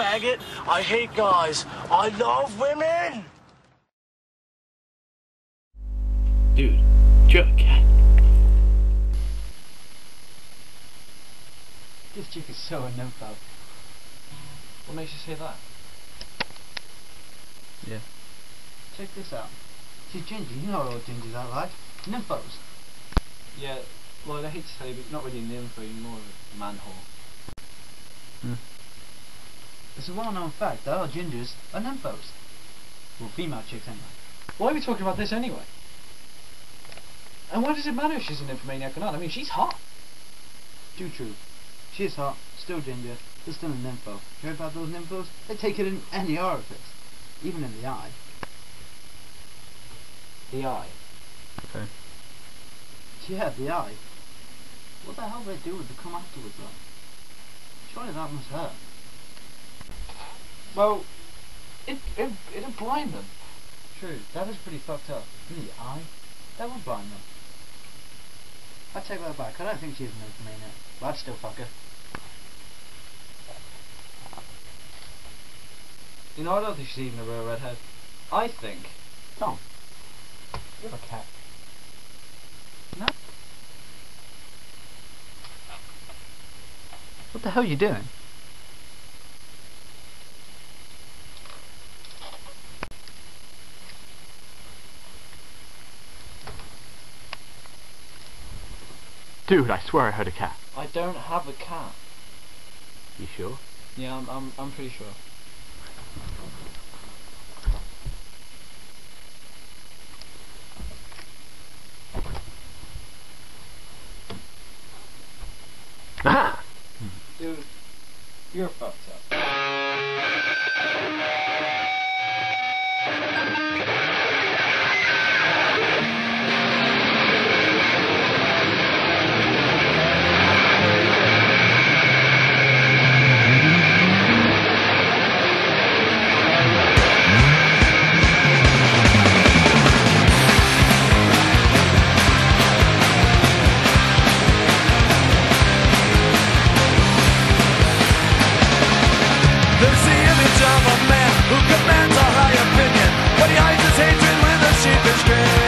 faggot. I hate guys. I love women. Dude, you're a cat. This chick is so a nympho. What makes you say that? Yeah. Check this out. She's ginger, you know what all gingers are like. Nymphos. Yeah, well, I hate to say, but not really an nympho, you're more of a man whore. It's a well-known fact that all gingers are nymphos. Well, female chicks anyway. Why are we talking about this anyway? And why does it matter if she's an nymphomaniac or not? I mean, she's hot. Too true. She is hot, still ginger, but still a nympho. You heard about those nymphos? They take it in any orifice. Even in the eye. The eye. Okay. Yeah, the eye. What the hell do they do with the cum afterwards though? Surely that must hurt. Well, it'll blind them. True, that is pretty fucked up. In the eye? That would blind them. I take that back, I don't think she's an nymphomaniac, but I'd still fuck her. You know, I don't think she's even a real redhead. I think... Tom. You're a cat. No. What the hell are you doing? Dude, I swear I heard a cat. I don't have a cat. You sure? Yeah, I'm pretty sure. Aha! Dude, you're fucked up. There's the image of a man who commands a high opinion, but he hides his hatred with a sheepish grin.